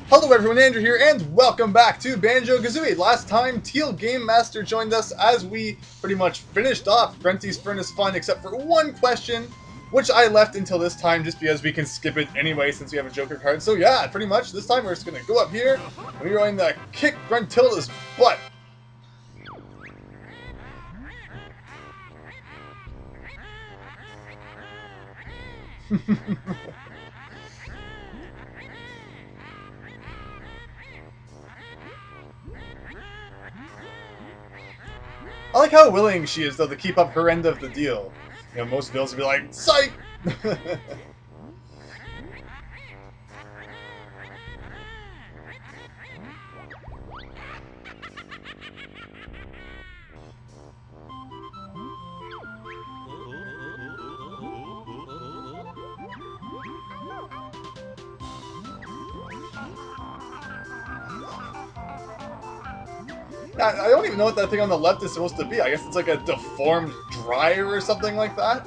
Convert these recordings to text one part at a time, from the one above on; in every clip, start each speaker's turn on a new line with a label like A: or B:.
A: Hello everyone, Andrew here, and welcome back to Banjo-Kazooie. Last time, Teal Game Master joined us as we pretty much finished off Grunty's Furnace Fun, except for one question, which I left until this time just because we can skip it anyway since we have a Joker card. So yeah, pretty much this time we're just going to go up here, and we're going to kick Gruntilda's butt. I like how willing she is, though, to keep up her end of the deal. You know, most villains would be like, psych! I don't even know what that thing on the left is supposed to be. I guess it's like a deformed dryer or something like that.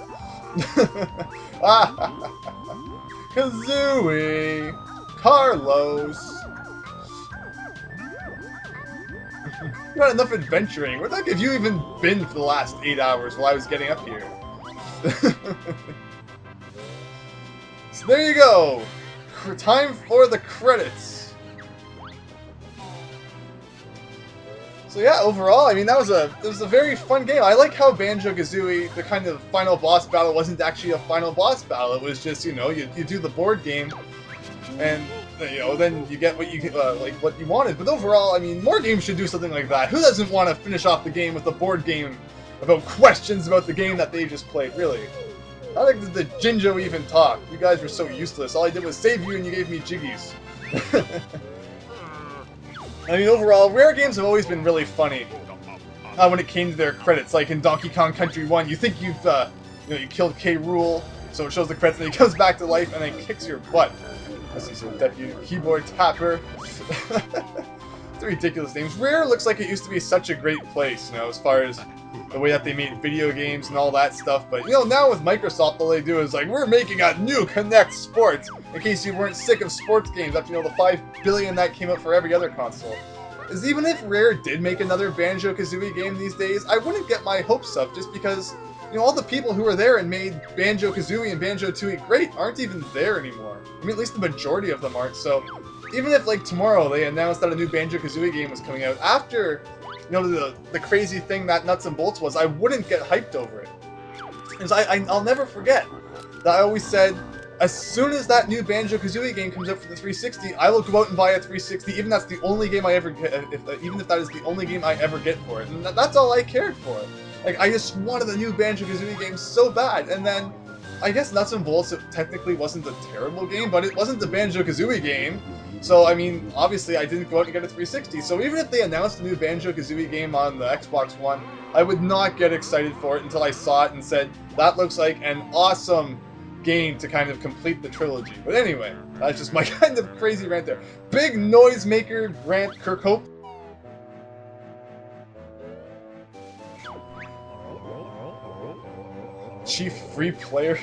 A: Kazooie! Carlos! You got enough adventuring. Where the heck have you even been for the last 8 hours while I was getting up here? So there you go! Time for the credits! So yeah, overall, I mean, it was a very fun game. I like how Banjo-Kazooie, the kind of final boss battle, wasn't actually a final boss battle. It was just, you know, you do the board game, and you know, then you get what you like what you wanted. But overall, I mean, more games should do something like that. Who doesn't want to finish off the game with a board game about questions about the game that they just played? Really? How did the Jinjo even talk? You guys were so useless. All I did was save you, and you gave me jiggies. I mean, overall, rare games have always been really funny when it came to their credits. Like in Donkey Kong Country 1, you think you've, you killed K. Rool, so it shows the credits, and then he comes back to life and then kicks your butt. This is a deputy keyboard tapper. It's ridiculous names. Rare looks like it used to be such a great place, you know, as far as the way that they made video games and all that stuff. But, you know, now with Microsoft, all they do is, like, we're making a new Kinect Sports, in case you weren't sick of sports games after, you know, the $5 billion that came out for every other console. Is even if Rare did make another Banjo-Kazooie game these days, I wouldn't get my hopes up, just because, you know, all the people who were there and made Banjo-Kazooie and Banjo-Tooie great aren't even there anymore. I mean, at least the majority of them aren't, so even if, like, tomorrow they announced that a new Banjo-Kazooie game was coming out, after, you know, the crazy thing that Nuts and Bolts was, I wouldn't get hyped over it. Because I'll never forget that I always said, as soon as that new Banjo-Kazooie game comes out for the 360, I will go out and buy a 360, even if that's the only game I ever get, even if that is the only game I ever get for it. And that's all I cared for. Like, I just wanted a new Banjo-Kazooie game so bad, and then, I guess Nuts and Bolts, it technically wasn't a terrible game, but it wasn't the Banjo-Kazooie game. So, I mean, obviously I didn't go out and get a 360, so even if they announced a new Banjo-Kazooie game on the Xbox One, I would not get excited for it until I saw it and said, that looks like an awesome game to kind of complete the trilogy. But anyway, that's just my kind of crazy rant there. Big noisemaker Grant Kirkhope. Chief free player.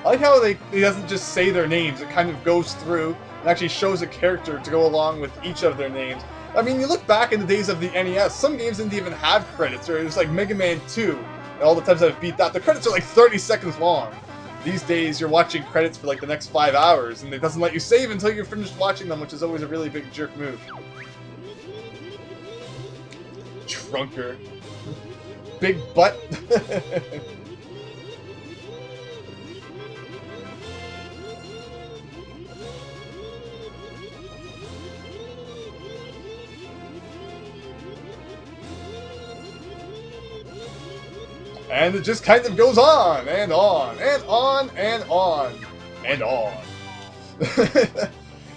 A: I like how he doesn't just say their names, it kind of goes through and actually shows a character to go along with each of their names. I mean, you look back in the days of the NES, some games didn't even have credits, or it was like Mega Man 2, and all the times I've beat that, the credits are like 30 seconds long. These days, you're watching credits for like the next 5 hours, and it doesn't let you save until you're finished watching them, which is always a really big jerk move. Trunker. Big butt. And it just kind of goes on, and on, and on, and on, and on.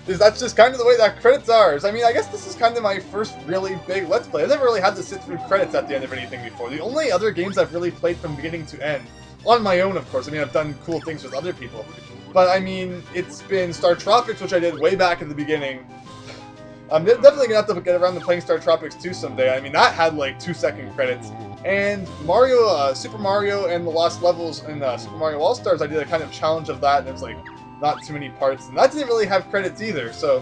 A: That's just kind of the way that credits are. I mean, I guess this is kind of my first really big Let's Play. I've never really had to sit through credits at the end of anything before. The only other games I've really played from beginning to end, on my own, of course. I mean, I've done cool things with other people. But, I mean, it's been Star Tropics, which I did way back in the beginning. I'm definitely gonna have to get around to playing Star Tropics 2 someday. I mean, that had like 2-second credits. And Mario, Super Mario and the Lost Levels in Super Mario All-Stars, I did a kind of challenge of that, and it was like not too many parts, and that didn't really have credits either, so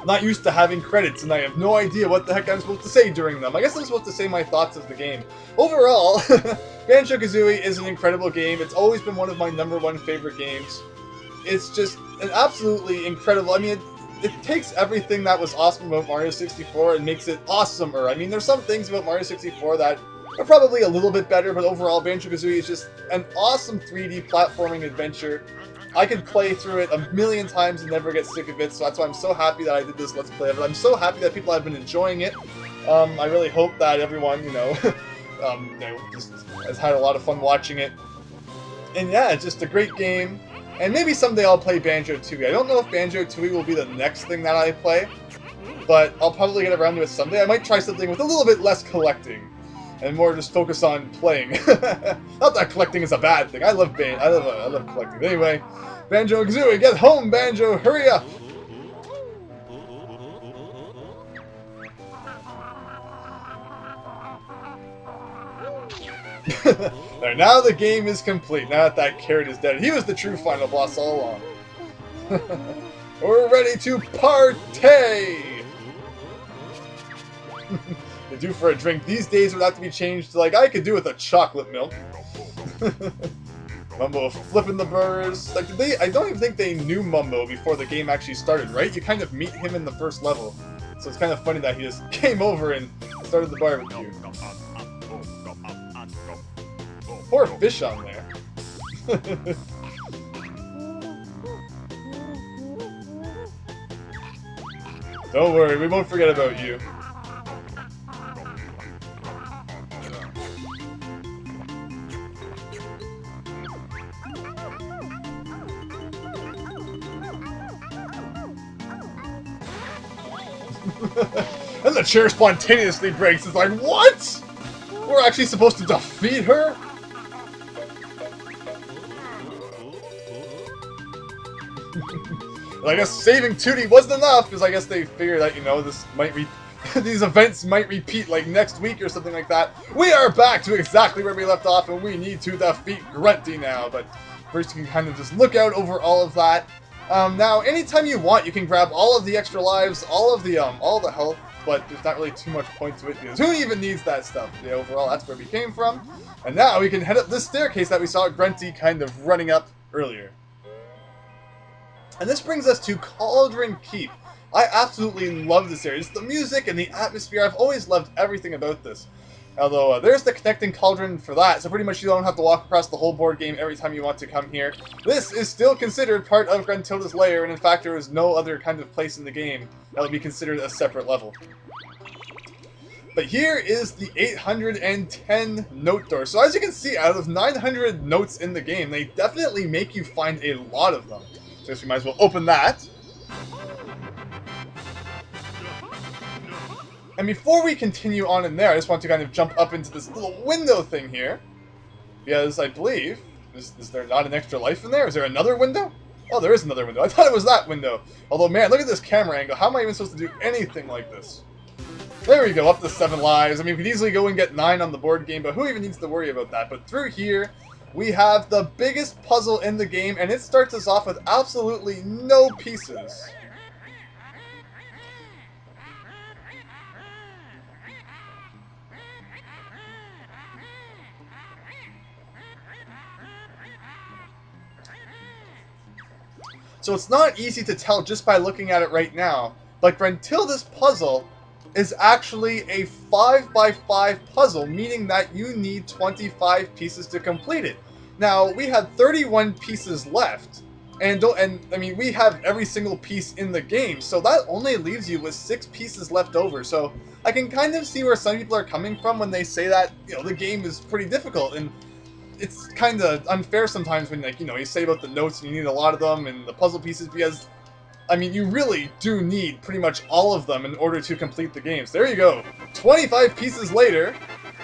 A: I'm not used to having credits, and I have no idea what the heck I'm supposed to say during them. I guess I'm supposed to say my thoughts of the game. Overall, Banjo-Kazooie is an incredible game. It's always been one of my #1 favorite games. It's just an absolutely incredible, I mean, it takes everything that was awesome about Mario 64 and makes it awesomer. I mean, there's some things about Mario 64 that are probably a little bit better, but overall, Banjo-Kazooie is just an awesome 3D platforming adventure. I could play through it a million times and never get sick of it, so that's why I'm so happy that I did this Let's Play of it. I'm so happy that people have been enjoying it. I really hope that everyone, just has had a lot of fun watching it. And yeah, it's just a great game. And maybe someday I'll play Banjo-Tooie. I don't know if Banjo-Tooie will be the next thing that I play, but I'll probably get around to it someday. I might try something with a little bit less collecting, and more just focus on playing. Not that collecting is a bad thing. I love collecting. Anyway, Banjo-Kazooie, get home, Banjo! Hurry up! There, now the game is complete. Now that carrot is dead. He was the true final boss all along. We're ready to partay! They're due for a drink. These days would have to be changed to, like, I could do with a chocolate milk. Mumbo flipping the burrs. Like, I don't even think they knew Mumbo before the game actually started, right? You kind of meet him in the first level. So it's kind of funny that he just came over and started the barbecue. Poor fish on there. Don't worry, we won't forget about you. And the chair spontaneously breaks. It's like, what? We're actually supposed to defeat her? I guess saving Tooty wasn't enough, because I guess they figured that, this might these events might repeat, like, next week or something like that. We are back to exactly where we left off, and we need to defeat Grunty now, but first you can kind of just look out over all of that. Now, anytime you want, you can grab all of the extra lives, all the health, but there's not really too much point to it, because who even needs that stuff? Yeah, overall, that's where we came from. And now we can head up this staircase that we saw Grunty kind of running up earlier. And this brings us to Cauldron Keep. I absolutely love this area. Just the music and the atmosphere. I've always loved everything about this. Although, there's the connecting cauldron for that, so pretty much you don't have to walk across the whole board game every time you want to come here. This is still considered part of Gruntilda's lair, and in fact there is no other kind of place in the game that would be considered a separate level. But here is the 810 note door. So as you can see, out of 900 notes in the game, they definitely make you find a lot of them. So we might as well open that. And before we continue on in there, I just want to kind of jump up into this little window thing here. Because I believe, is there not an extra life in there? Is there another window? Oh, there is another window. I thought it was that window. Although, man, look at this camera angle. How am I even supposed to do anything like this? There we go, up to 7 lives. I mean, we could easily go and get 9 on the board game, but who even needs to worry about that? But through here, we have the biggest puzzle in the game, and it starts us off with absolutely no pieces. So it's not easy to tell just by looking at it right now, but Gruntilda's puzzle is actually a 5x5 puzzle, meaning that you need 25 pieces to complete it. Now, we had 31 pieces left, and I mean, we have every single piece in the game, so that only leaves you with 6 pieces left over. So I can kind of see where some people are coming from when they say that, the game is pretty difficult, and it's kind of unfair sometimes when, like, you say about the notes and you need a lot of them and the puzzle pieces, because I mean, you really do need pretty much all of them in order to complete the game. So there you go. 25 pieces later,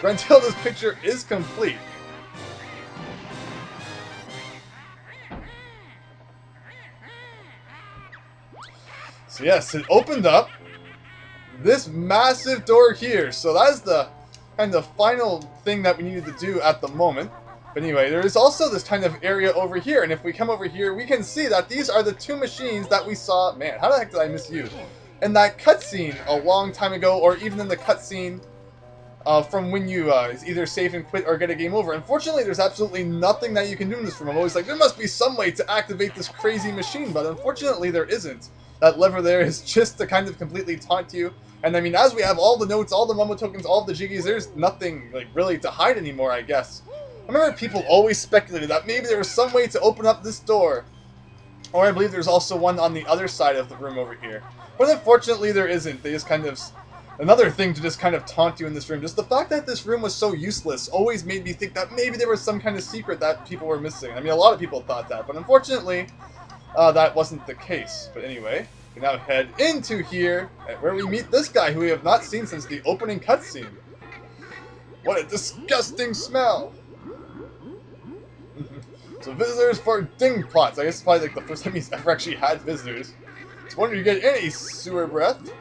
A: Gruntilda's picture is complete. So yes, it opened up this massive door here. So that is the kind of final thing that we needed to do at the moment. But anyway, there is also this kind of area over here, and if we come over here, we can see that these are the two machines that we saw. Man, how the heck did I miss you? In that cutscene a long time ago, or even in the cutscene from when you either save and quit or get a game over. Unfortunately, there's absolutely nothing that you can do in this room. I'm always like, there must be some way to activate this crazy machine, but unfortunately there isn't. That lever there is just to kind of completely taunt you. And I mean, as we have all the notes, all the Momo tokens, all the Jiggies, there's nothing like really to hide anymore, I guess. I remember people always speculated that maybe there was some way to open up this door. Or I believe there's also one on the other side of the room over here. But unfortunately there isn't. They just kind of... Another thing to just kind of taunt you in this room. Just the fact that this room was so useless always made me think that maybe there was some kind of secret that people were missing. I mean, a lot of people thought that, but unfortunately, that wasn't the case. But anyway, we now head into here, where we meet this guy who we have not seen since the opening cutscene. What a disgusting smell! So visitors for Dingpots. I guess it's probably like the first time he's ever actually had visitors. It's wonder you get any sewer breath.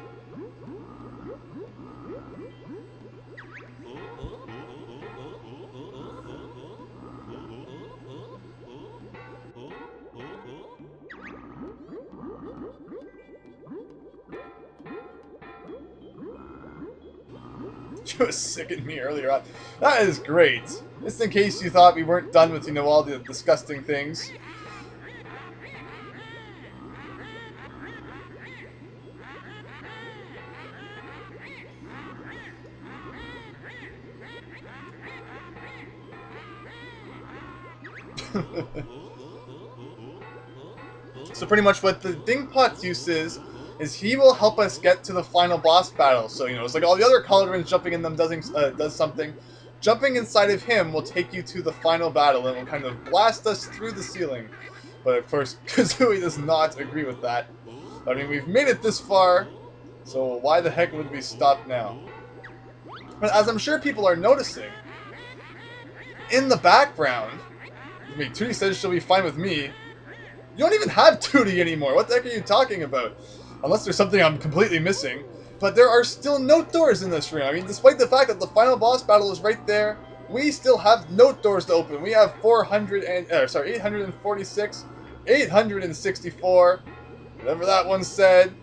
A: You was sicking me earlier on. That is great. Just in case you thought we weren't done with, you know, all the disgusting things. So pretty much what the Dingpot's use is he will help us get to the final boss battle. So, you know, it's like all the other cauldrons, jumping in them does something. Jumping inside of him will take you to the final battle and will kind of blast us through the ceiling. But of course, Kazooie does not agree with that. I mean, we've made it this far, so why the heck would we stop now? But as I'm sure people are noticing, in the background, I mean, Tooty says she'll be fine with me. You don't even have Tooty anymore. What the heck are you talking about? Unless there's something I'm completely missing. But there are still note doors in this room. I mean, despite the fact that the final boss battle is right there, we still have note doors to open. We have 846, 864, whatever that one said,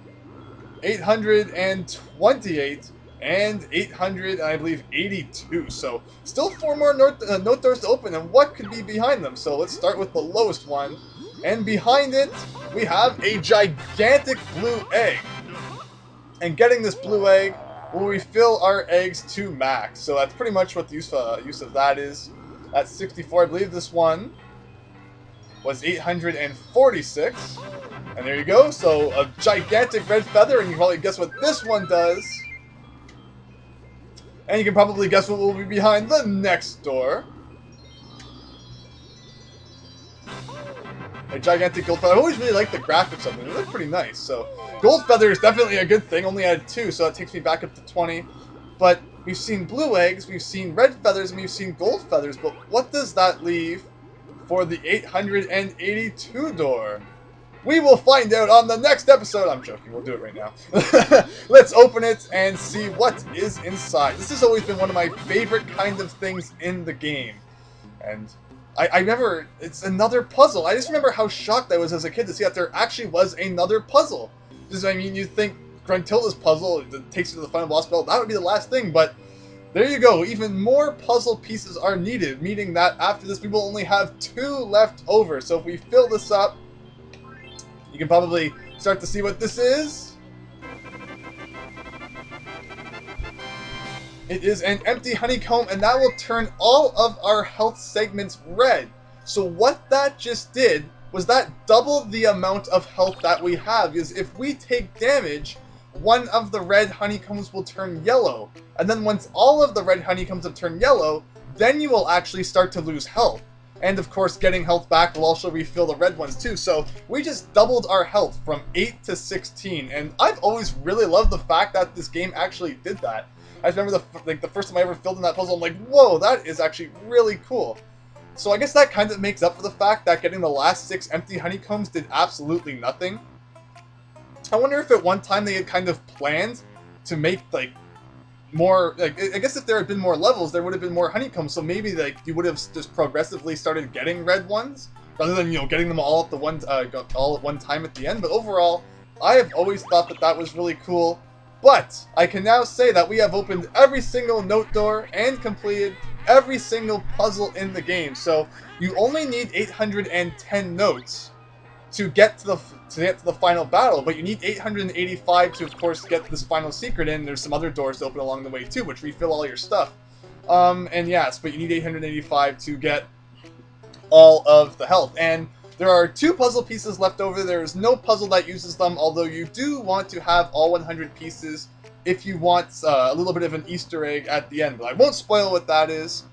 A: 828, and 800, I believe, 82. So, still 4 more note doors to open, and what could be behind them? So, let's start with the lowest one. And behind it, we have a gigantic blue egg. And getting this blue egg will refill our eggs to max. So that's pretty much what the use of that is. That's 64. I believe this one was 846. And there you go. So a gigantic red feather, and you can probably guess what this one does. And you can probably guess what will be behind the next door. A gigantic gold feather. I always really like the graphics of them. They look pretty nice. So, gold feather is definitely a good thing. Only added 2, so that takes me back up to 20. But we've seen blue eggs, we've seen red feathers, and we've seen gold feathers. But what does that leave for the 882 door? We will find out on the next episode. I'm joking. We'll do it right now. Let's open it and see what is inside. This has always been one of my favorite kind of things in the game. And I remember, it's another puzzle. I just remember how shocked I was as a kid to see that there actually was another puzzle. Because, I mean, you'd think Gruntilda's puzzle that takes you to the final boss battle, that would be the last thing, but there you go. Even more puzzle pieces are needed, meaning that after this we will only have 2 left over. So if we fill this up, you can probably start to see what this is. It is an empty honeycomb, and that will turn all of our health segments red. So what that just did was that doubled the amount of health that we have, because if we take damage, one of the red honeycombs will turn yellow. And then once all of the red honeycombs have turned yellow, then you will actually start to lose health. And of course, getting health back will also refill the red ones too. So we just doubled our health from 8 to 16. And I've always really loved the fact that this game actually did that. I remember the first time I ever filled in that puzzle, I'm like, whoa, that is actually really cool. So I guess that kind of makes up for the fact that getting the last 6 empty honeycombs did absolutely nothing. I wonder if at one time they had kind of planned to make, like, more, like, I guess if there had been more levels, there would have been more honeycombs, so maybe, like, you would have just progressively started getting red ones, rather than, you know, getting them all at one time at the end. But overall, I have always thought that that was really cool. But I can now say that we have opened every single note door and completed every single puzzle in the game. So you only need 810 notes to get to the final battle, but you need 885 to, of course, get this final secret in. There's some other doors to open along the way too, which refill all your stuff. And yes, but you need 885 to get all of the health. And there are 2 puzzle pieces left over. There is no puzzle that uses them, although you do want to have all 100 pieces if you want a little bit of an Easter egg at the end. But I won't spoil what that is,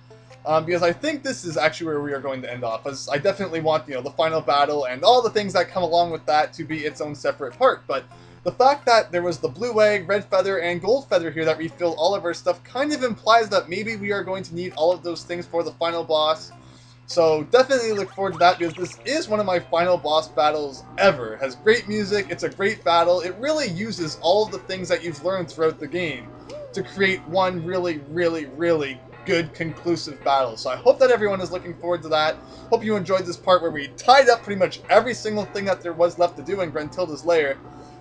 A: because I think this is actually where we are going to end off. As I definitely want, you know, the final battle and all the things that come along with that to be its own separate part. But the fact that there was the blue egg, red feather, and gold feather here that refill all of our stuff kind of implies that maybe we are going to need all of those things for the final boss. So definitely look forward to that, because this is one of my final boss battles ever. It has great music, it's a great battle, it really uses all of the things that you've learned throughout the game to create one really, really, really good conclusive battle. So I hope that everyone is looking forward to that. Hope you enjoyed this part where we tied up pretty much every single thing that there was left to do in Gruntilda's lair,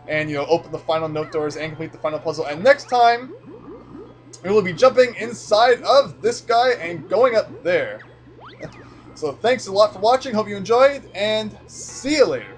A: and, you know, open the final note doors and complete the final puzzle. And next time, we will be jumping inside of this guy and going up there. So thanks a lot for watching, hope you enjoyed, and see you later.